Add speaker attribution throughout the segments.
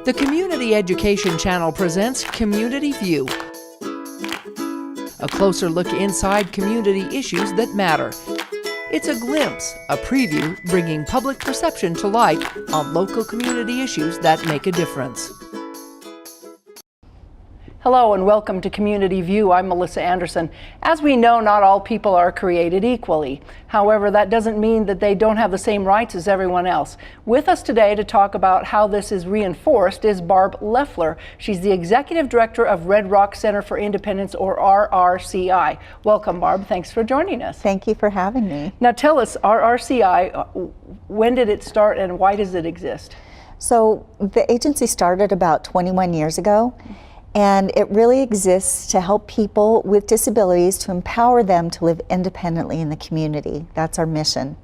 Speaker 1: The Community Education Channel presents Community View, a closer look inside community issues that matter. It's a glimpse, a preview, bringing public perception to light on local community issues that make a difference.
Speaker 2: Hello and welcome to Community View. I'm Melissa Anderson. As we know, not all people are created equally. However, that doesn't mean that they don't have the same rights as everyone else. With us today to talk about how this is reinforced is Barb Leffler. She's the Executive Director of Red Rock Center for Independence, or RRCI. Welcome, Barb. Thanks for joining us.
Speaker 3: Thank you for having me.
Speaker 2: Now tell us, RRCI, when did it start and why does it exist?
Speaker 3: So the agency started about 21 years ago. And it really exists to help people with disabilities, to empower them to live independently in the community. That's our mission.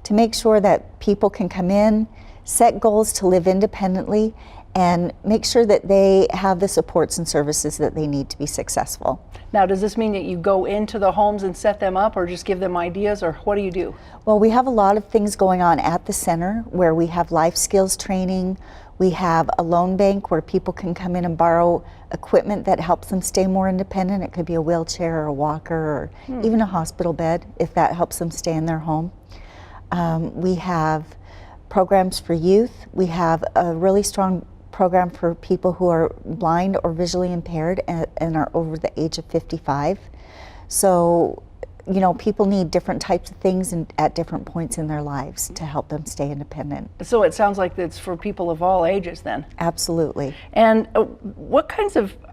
Speaker 3: To make sure that people can come in, set goals to live independently, and make sure that they have the supports and services that they need to be successful.
Speaker 2: Now, does this mean that you go into the homes and set them up, or just give them ideas, or what do you do?
Speaker 3: Well, we have a lot of things going on at the center where we have life skills training. We have a loan bank where people can come in and borrow equipment that helps them stay more independent. It could be a wheelchair or a walker or even a hospital bed if that helps them stay in their home. We have programs for youth. We have a really strong program for people who are blind or visually impaired and are over the age of 55. So, you know, people need different types of things at different points in their lives to help them stay independent.
Speaker 2: So it sounds like it's for people of all ages then.
Speaker 3: Absolutely.
Speaker 2: And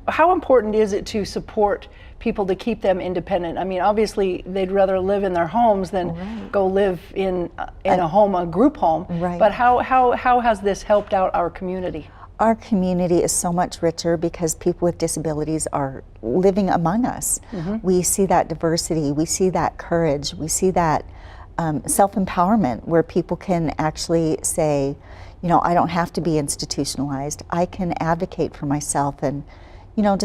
Speaker 2: how important is it to support people to keep them independent? I mean, obviously they'd rather live in their homes than go live in a home, a group home.
Speaker 3: Right.
Speaker 2: But how has this helped out our community?
Speaker 3: Our community is so much richer because people with disabilities are living among us. We see that diversity, we see that courage, we see that self-empowerment where people can actually say, you know, I don't have to be institutionalized. I can advocate for myself and, you know,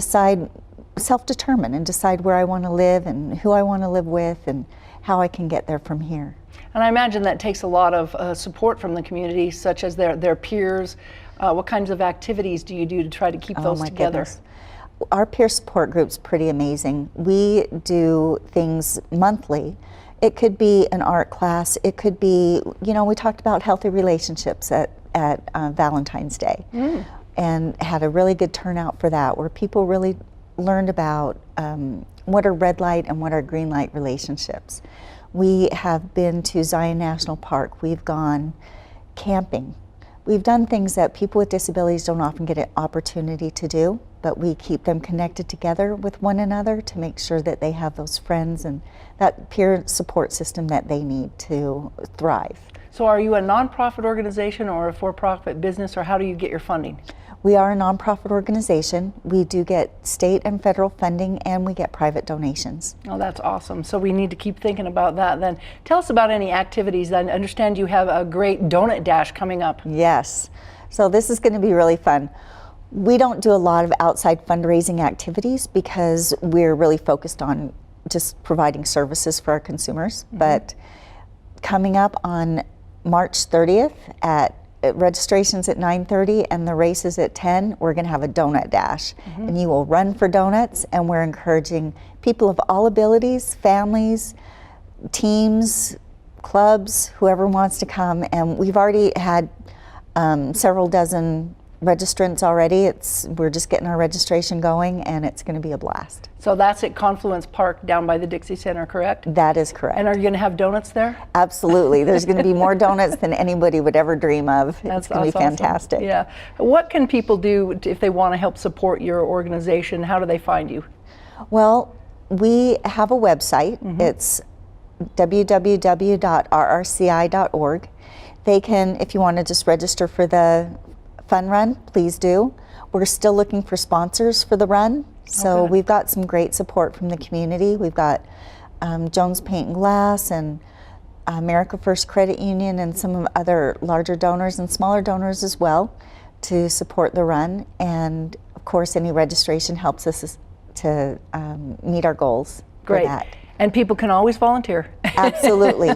Speaker 3: self-determine and decide where I want to live and who I want to live with and how I can get there from here.
Speaker 2: And I imagine that takes a lot of support from the community, such as their peers. What kinds of activities do you do to try to keep those together?
Speaker 3: Goodness. Our peer support group's pretty amazing. We do things monthly. It could be an art class. It could be, you know, we talked about healthy relationships at Valentine's Day and had a really good turnout for that, where people really learned about what are red light and what are green light relationships. We have been to Zion National Park. We've gone camping. We've done things that people with disabilities don't often get an opportunity to do, but we keep them connected together with one another to make sure that they have those friends and that peer support system that they need to thrive.
Speaker 2: So are you a nonprofit organization or a for-profit business, or how do you get your funding?
Speaker 3: We are a nonprofit organization. We do get state and federal funding, and we get private donations.
Speaker 2: Oh, that's awesome. So we need to keep thinking about that then. Tell us about any activities. I understand you have a great donut dash coming up.
Speaker 3: Yes. So this is going to be really fun. We don't do a lot of outside fundraising activities because we're really focused on just providing services for our consumers. But coming up on March 30th registration's at 9:30 and the race is at 10, we're going to have a donut dash. And you will run for donuts, and we're encouraging people of all abilities, families, teams, clubs, whoever wants to come. And we've already had several dozen registrants already. We're just getting our registration going, and it's going to be a blast.
Speaker 2: So that's at Confluence Park down by the Dixie Center, correct?
Speaker 3: That is correct.
Speaker 2: And are you going to have donuts there?
Speaker 3: Absolutely. There's going to be more donuts than anybody would ever dream of. It's going to be fantastic.
Speaker 2: Awesome. Yeah. What can people do if they want to help support your organization? How do they find you?
Speaker 3: Well, we have a website. It's www.rrci.org. They can, if you want to just register for the fun run, please do. We're still looking for sponsors for the run. So we've got some great support from the community. We've got Jones Paint and Glass and America First Credit Union and some other larger donors and smaller donors as well to support the run. And of course, any registration helps us to meet our goals for that.
Speaker 2: And people can always volunteer.
Speaker 3: Absolutely.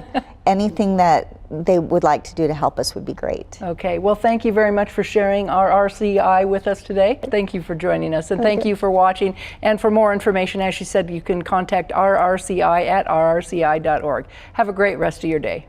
Speaker 3: Anything that they would like to do to help us would be great.
Speaker 2: Okay, well, thank you very much for sharing RRCI with us today. Thank you for joining us, and thank you for watching. And for more information, as she said, you can contact RRCI at rrci.org. Have a great rest of your day.